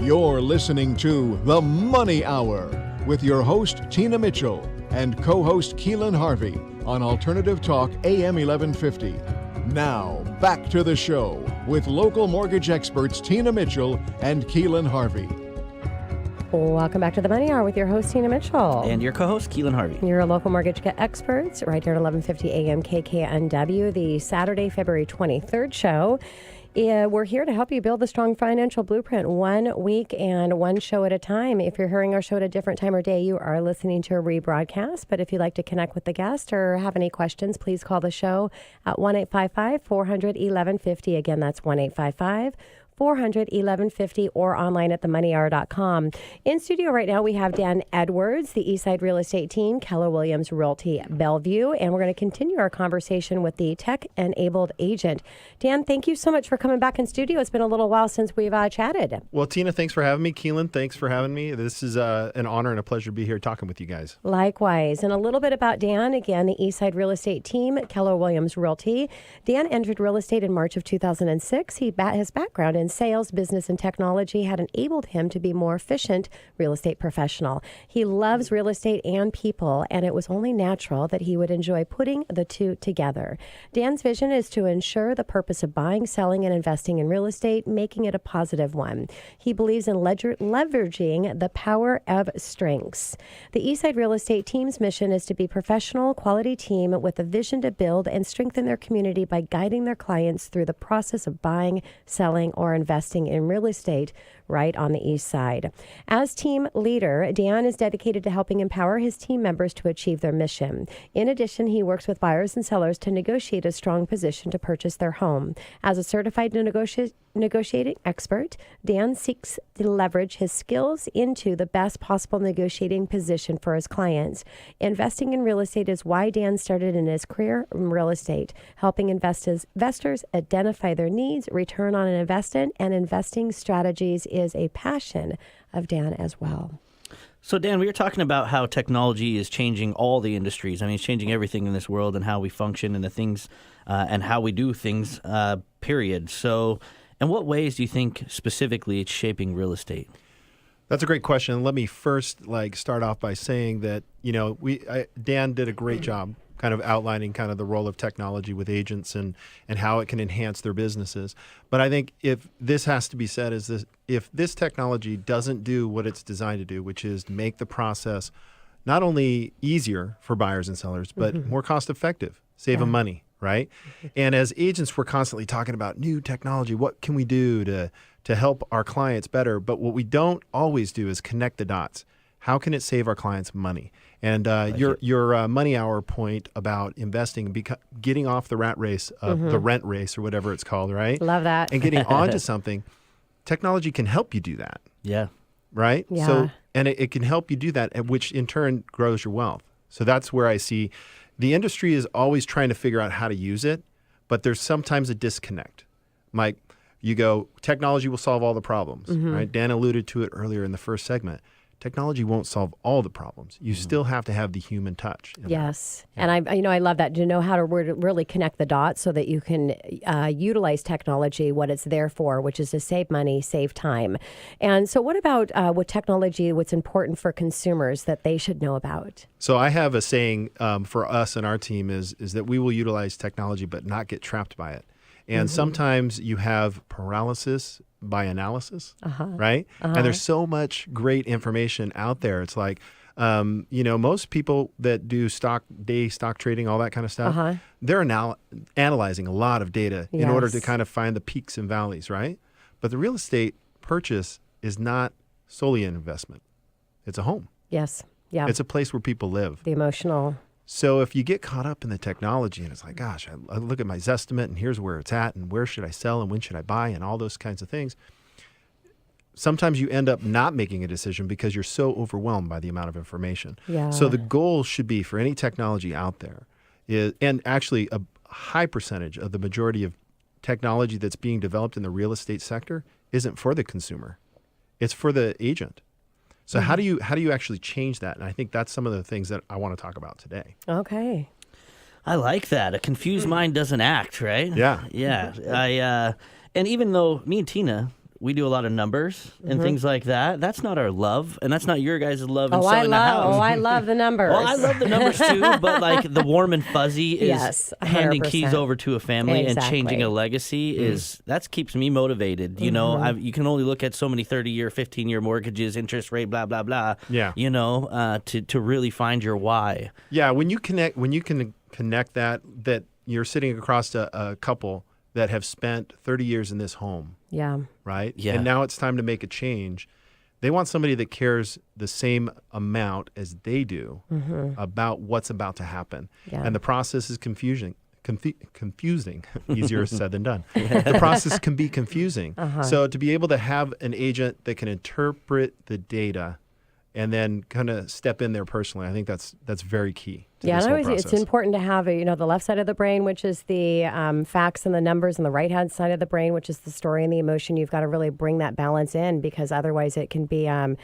You're listening to The Money Hour with your host, Tina Mitchell, and co-host Keelan Harvey on Alternative Talk AM 1150. Now, back to the show with local mortgage experts Tina Mitchell and Keelan Harvey. Welcome back to The Money Hour with your host, Tina Mitchell. And your co-host, Keelan Harvey. You're a local mortgage experts right here at 1150 AM KKNW, the Saturday, February 23rd show. We're here to help you build a strong financial blueprint 1 week and one show at a time. If you're hearing our show at a different time or day, you are listening to a rebroadcast. But if you'd like to connect with the guest or have any questions, please call the show at 1-855-400-1150. Again, that's 1-855-400-1150 or online at themoneyhour.com. In studio right now, we have Dan Edwards, the Eastside Real Estate Team, Keller Williams Realty Bellevue, and we're going to continue our conversation with the tech-enabled agent. Dan, thank you so much for coming back in studio. It's been a little while since we've chatted. Well, Tina, thanks for having me. Keelan, thanks for having me. This is an honor and a pleasure to be here talking with you guys. Likewise. And a little bit about Dan. Again, the Eastside Real Estate Team, Keller Williams Realty. Dan entered real estate in March of 2006. His background in sales, business, and technology had enabled him to be more efficient real estate professional. He loves real estate and people, and it was only natural that he would enjoy putting the two together. Dan's vision is to ensure the purpose of buying, selling, and investing in real estate, making it a positive one. He believes in leveraging the power of strengths. The Eastside Real Estate Team's mission is to be a professional, quality team with a vision to build and strengthen their community by guiding their clients through the process of buying, selling, or investing in real estate right on the East Side. As team leader, Dan is dedicated to helping empower his team members to achieve their mission. In addition, he works with buyers and sellers to negotiate a strong position to purchase their home. As a certified negotiating expert, Dan seeks to leverage his skills into the best possible negotiating position for his clients. Investing in real estate is why Dan started in his career in real estate, helping investors identify their needs, return on an investment, and investing strategies is a passion of Dan as well. So, Dan, we were talking about how technology is changing all the industries. I mean, it's changing everything in this world and how we function and the things and how we do things, period. So, in what ways do you think specifically it's shaping real estate? That's a great question. Let me first start off by saying that, Dan did a great job kind of outlining kind of the role of technology with agents and how it can enhance their businesses. But I think if this has to be said is this, if this technology doesn't do what it's designed to do, which is make the process not only easier for buyers and sellers, but more cost effective, save them money, right? And as agents, we're constantly talking about new technology. What can we do to help our clients better? But what we don't always do is connect the dots. How can it save our clients money? And your money hour point about investing, getting off the rat race, the rent race or whatever it's called, right? Love that. And getting onto something, technology can help you do that. Yeah. Right? Yeah. So, and it can help you do that, which in turn grows your wealth. So that's where I see the industry is always trying to figure out how to use it, but there's sometimes a disconnect. Like you go, technology will solve all the problems, right? Dan alluded to it earlier in the first segment. Technology won't solve all the problems. You still have to have the human touch. Yes. Yeah. And I love that, to know how to really connect the dots so that you can utilize technology, what it's there for, which is to save money, save time. And so what about with technology, what's important for consumers that they should know about? So I have a saying for us and our team is that we will utilize technology but not get trapped by it. And sometimes you have paralysis by analysis, right? And there's so much great information out there. It's like, most people that do stock trading, all that kind of stuff, they're now analyzing a lot of data in order to kind of find the peaks and valleys, right? But the real estate purchase is not solely an investment. It's a home. Yes. Yeah. It's a place where people live. The emotional. So if you get caught up in the technology and it's like, gosh, I look at my Zestimate and here's where it's at and where should I sell and when should I buy and all those kinds of things, sometimes you end up not making a decision because you're so overwhelmed by the amount of information. Yeah. So the goal should be for any technology out there is, and actually a high percentage of the majority of technology that's being developed in the real estate sector isn't for the consumer. It's for the agent. So how do you actually change that? And I think that's some of the things that I want to talk about today. Okay. I like that. A confused mind doesn't act, right? Yeah. Yeah. And even though me and Tina, we do a lot of numbers and things like that. That's not our love, and that's not your guys' love in selling the house. I love the numbers. Well, I love the numbers too, but like the warm and fuzzy is Yes, handing 100%. keys over to a family and changing Exactly. a legacy that keeps me motivated. You know, you can only look at so many 30-year, 15-year mortgages, interest rate, blah blah blah. Yeah. You know, to really find your why. Yeah, when you can connect that you're sitting across a couple that have spent 30 years in this home, Yeah. right? Yeah. And now it's time to make a change. They want somebody that cares the same amount as they do about what's about to happen. Yeah. And the process is confusing. Easier said than done. The process can be confusing. So to be able to have an agent that can interpret the data and then kind of step in there personally, I think that's very key to Yeah, this and whole always process. it's important to have the left side of the brain, which is the facts and the numbers, and the right hand side of the brain, which is the story and the emotion. You've got to really bring that balance in, because otherwise it can be a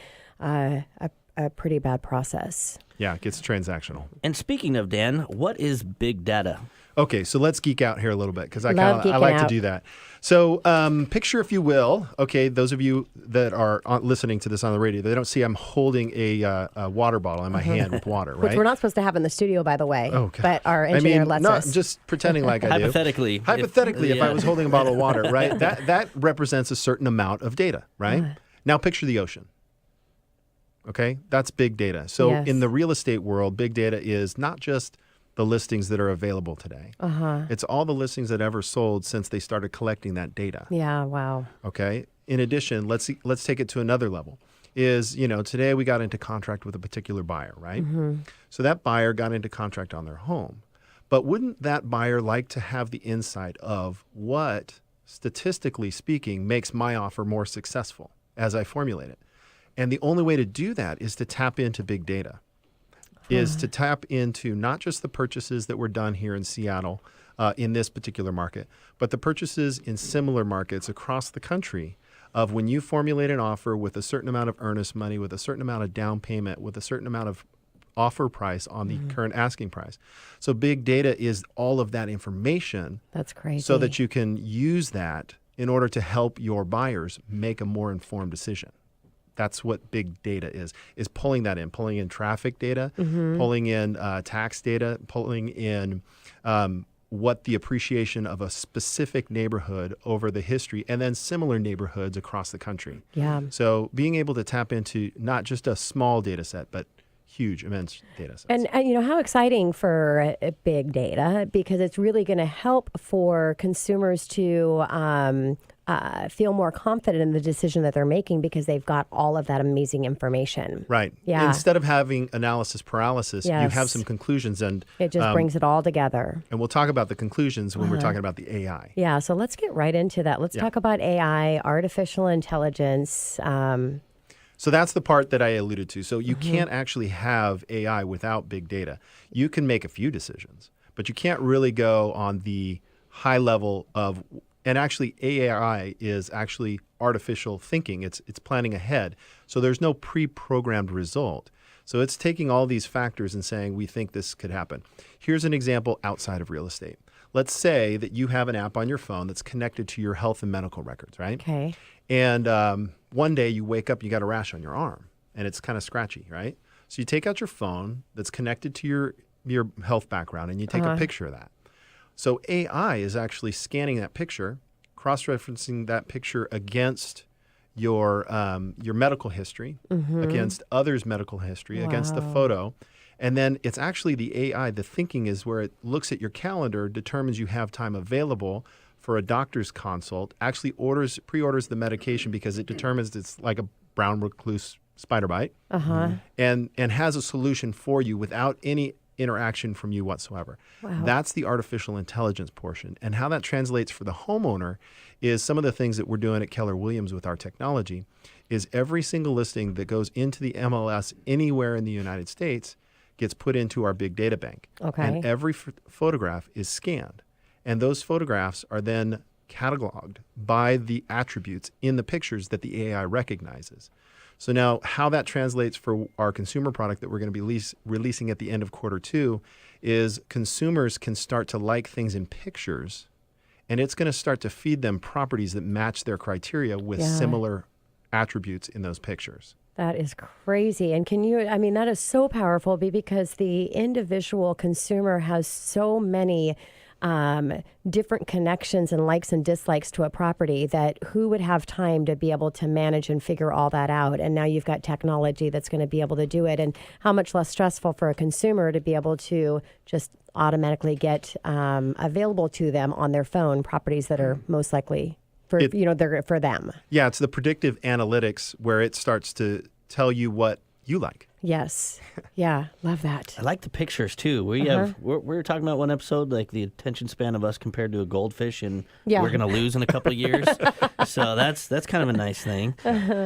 pretty bad process. Yeah, it gets transactional. And speaking of, Dan, what is big data? Okay, so let's geek out here a little bit, because I Love geeking like to out. do that. So picture, if you will, okay, those of you that are listening to this on the radio, they don't see I'm holding a water bottle in my hand with water, right? Which we're not supposed to have in the studio, by the way. Okay. But our engineer lets not us. just pretending like I do. Hypothetically. Hypothetically, if I yeah. was holding a bottle of water, right, that represents a certain amount of data, right? Now picture the ocean. Okay, that's big data. So Yes. in the real estate world, big data is not just the listings that are available today. It's all the listings that ever sold since they started collecting that data. Yeah, wow. Okay. In addition, let's take it to another level. Today we got into contract with a particular buyer, right? So that buyer got into contract on their home. But wouldn't that buyer like to have the insight of what, statistically speaking, makes my offer more successful as I formulate it? And the only way to do that is to tap into big data, is to tap into not just the purchases that were done here in Seattle in this particular market, but the purchases in similar markets across the country of when you formulate an offer with a certain amount of earnest money, with a certain amount of down payment, with a certain amount of offer price on the current asking price. So big data is all of that information That's crazy. so that you can use that in order to help your buyers make a more informed decision. That's what big data is pulling in traffic data, pulling in tax data, pulling in what the appreciation of a specific neighborhood over the history, and then similar neighborhoods across the country. Yeah. So being able to tap into not just a small data set, but huge, immense data sets. And how exciting for big data, because it's really going to help for consumers to feel more confident in the decision that they're making, because they've got all of that amazing information. Right. Yeah. Instead of having analysis paralysis, you Yes. have some conclusions, and It just brings it all together. and we'll talk about the conclusions when we're talking about the AI. Yeah, so let's get right into that. Let's talk about AI, artificial intelligence. So that's the part that I alluded to. So you can't actually have AI without big data. You can make a few decisions, but you can't really go on the high level of, and actually AI is actually artificial thinking. It's planning ahead. So there's no pre-programmed result. So it's taking all these factors and saying, we think this could happen. Here's an example outside of real estate. Let's say that you have an app on your phone that's connected to your health and medical records, right? Okay. And one day you wake up, you got a rash on your arm, and it's kind of scratchy, right? So you take out your phone that's connected to your health background, and you take a picture of that. So AI is actually scanning that picture, cross-referencing that picture against your medical history, against others' medical history, against the photo. And then it's actually the AI, the thinking is where it looks at your calendar, determines you have time available for a doctor's consult, actually pre-orders the medication because it determines it's like a brown recluse spider bite, and has a solution for you without any interaction from you whatsoever. Wow. That's the artificial intelligence portion. And how that translates for the homeowner is some of the things that we're doing at Keller Williams with our technology is every single listing that goes into the MLS anywhere in the United States gets put into our big data bank. Okay. And every photograph is scanned. And those photographs are then cataloged by the attributes in the pictures that the AI recognizes. So now how that translates for our consumer product that we're going to be releasing at the end of Q2 is consumers can start to like things in pictures and it's going to start to feed them properties that match their criteria with similar attributes in those pictures. That is crazy. And that is so powerful because the individual consumer has so many different connections and likes and dislikes to a property that who would have time to be able to manage and figure all that out? And now you've got technology that's going to be able to do it. And how much less stressful for a consumer to be able to just automatically get available to them on their phone properties that are most likely they're for them. Yeah, it's the predictive analytics where it starts to tell you what you like. Yes. Yeah, love that. I like the pictures too. We were talking about one episode, like the attention span of us compared to a goldfish, and we're going to lose in a couple of years. So that's kind of a nice thing. When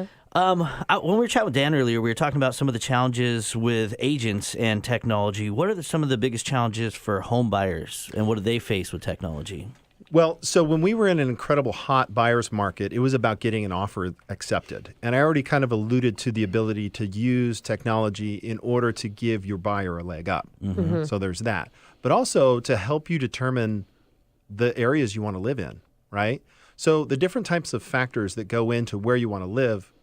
we were chatting with Dan earlier, we were talking about some of the challenges with agents and technology. What are some of the biggest challenges for home buyers, and what do they face with technology? Well, so when we were in an incredible hot buyer's market, it was about getting an offer accepted. And I already kind of alluded to the ability to use technology in order to give your buyer a leg up. Mm-hmm. So there's that. But also to help you determine the areas you want to live in, right? So the different types of factors that go into where you want to live,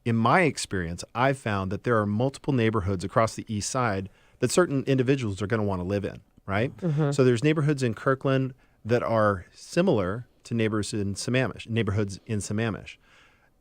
in my experience, I've found that there are multiple neighborhoods across the east side that certain individuals are going to want to live in, right? Mm-hmm. So there's neighborhoods in Kirkland that are similar to neighborhoods in Sammamish.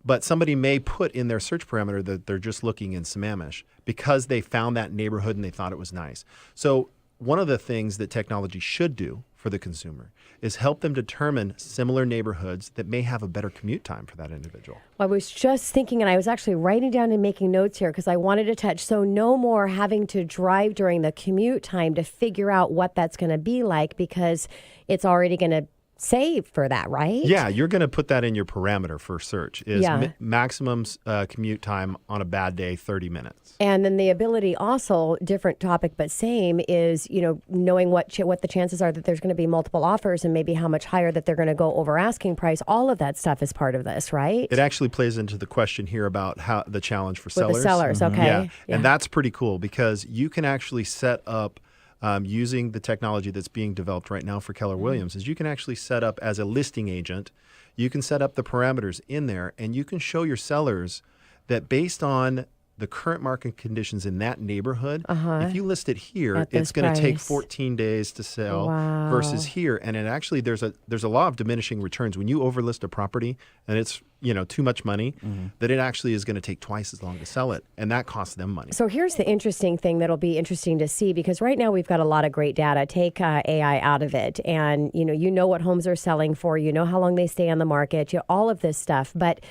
But somebody may put in their search parameter that they're just looking in Sammamish because they found that neighborhood and they thought it was nice. So one of the things that technology should do for the consumer is help them determine similar neighborhoods that may have a better commute time for that individual. Well, I was just thinking, and I was actually writing down and making notes here because I wanted to touch. So no more having to drive during the commute time to figure out what that's going to be like because it's already going to save for that, right? Yeah, you're going to put that in your parameter for search is maximum commute time on a bad day, 30 minutes. And then the ability also, different topic but same, is knowing what the chances are that there's going to be multiple offers and maybe how much higher that they're going to go over asking price. All of that stuff is part of this, right? It actually plays into the question here about how the challenge for sellers. With the sellers, okay. Yeah, and that's pretty cool because you can actually set up using the technology that's being developed right now for Keller Williams is you can actually set up as a listing agent, you can set up the parameters in there and you can show your sellers that based on the current market conditions in that neighborhood, if you list it here, it's going to take 14 days to sell versus here. And it actually, there's a law of diminishing returns. When you overlist a property and it's too much money, that it actually is going to take twice as long to sell it. And that costs them money. So here's the interesting thing that'll be interesting to see because right now we've got a lot of great data. Take AI out of it. And you know what homes are selling for, how long they stay on the market, all of this stuff. But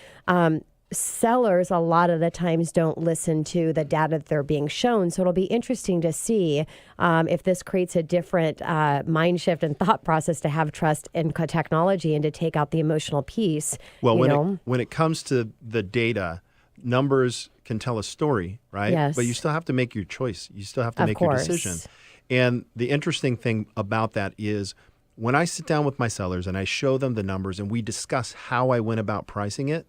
sellers a lot of the times don't listen to the data that they're being shown. So it'll be interesting to see if this creates a different mind shift and thought process to have trust in technology and to take out the emotional piece. Well, when it comes to the data, numbers can tell a story, right? Yes. But you still have to make your choice. You still have to make your decision. And the interesting thing about that is when I sit down with my sellers and I show them the numbers and we discuss how I went about pricing it,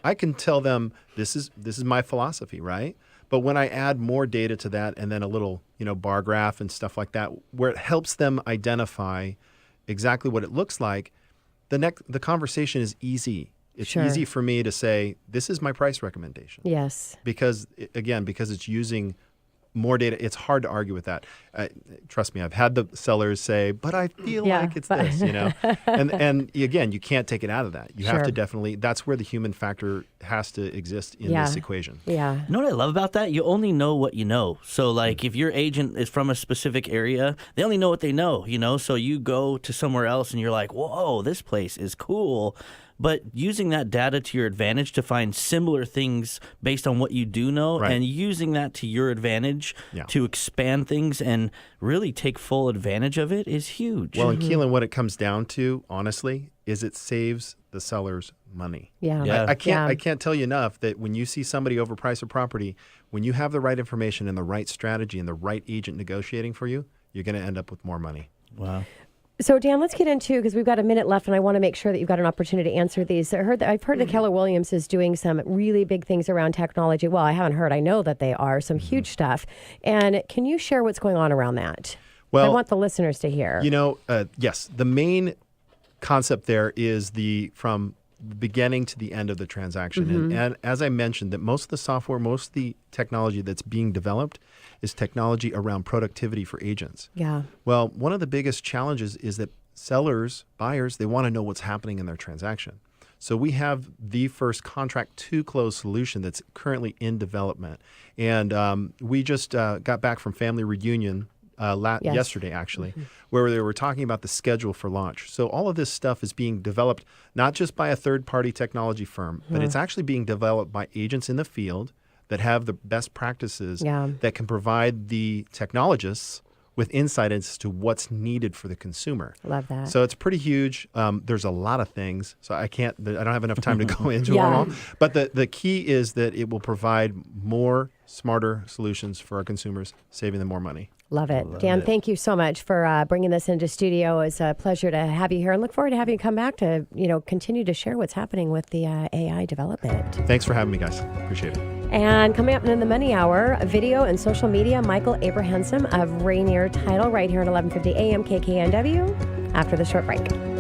I can tell them this is my philosophy, right? But when I add more data to that and then a little, bar graph and stuff like that, where it helps them identify exactly what it looks like, the conversation is easy. It's easy for me to say, this is my price recommendation. Yes. Because it's using more data, it's hard to argue with that. Trust me, I've had the sellers say, but I feel like it's this, And again, you can't take it out of that. You have to definitely, that's where the human factor has to exist in this equation. Yeah. You know what I love about that? You only know what you know. So like if your agent is from a specific area, they only know what they know, So you go to somewhere else and you're like, whoa, this place is cool. But using that data to your advantage to find similar things based on what you do know and using that to your advantage to expand things and really take full advantage of it is huge. Well, and Keelan, what it comes down to, honestly, is it saves the sellers money. Yeah. I can't tell you enough that when you see somebody overprice a property, when you have the right information and the right strategy and the right agent negotiating for you, you're going to end up with more money. Wow. So, Dan, let's get into, because we've got a minute left, and I want to make sure that you've got an opportunity to answer these. I've heard that Keller Williams is doing some really big things around technology. Well, I haven't heard. I know that they are some huge stuff. And can you share what's going on around that? Well, I want the listeners to hear. Yes, the main concept there is from the beginning to the end of the transaction. And as I mentioned, that most of the software, most of the technology that's being developed is technology around productivity for agents. Yeah. Well, one of the biggest challenges is that sellers, buyers, they want to know what's happening in their transaction. So we have the first contract to close solution that's currently in development. And we just got back from family reunion yesterday, actually, where they were talking about the schedule for launch. So all of this stuff is being developed not just by a third-party technology firm, but it's actually being developed by agents in the field that have the best practices that can provide the technologists with insight as to what's needed for the consumer. Love that. So it's pretty huge. There's a lot of things, so I don't have enough time to go into them all. But the key is that it will provide more smarter solutions for our consumers, saving them more money. Love it. Dan, thank you so much for bringing this into studio. It's a pleasure to have you here and look forward to having you come back to, continue to share what's happening with the AI development. Thanks for having me, guys. Appreciate it. And coming up in the Money Hour, video and social media, Michael Abrahamson of Rainier Title right here at 1150 AM KKNW after the short break.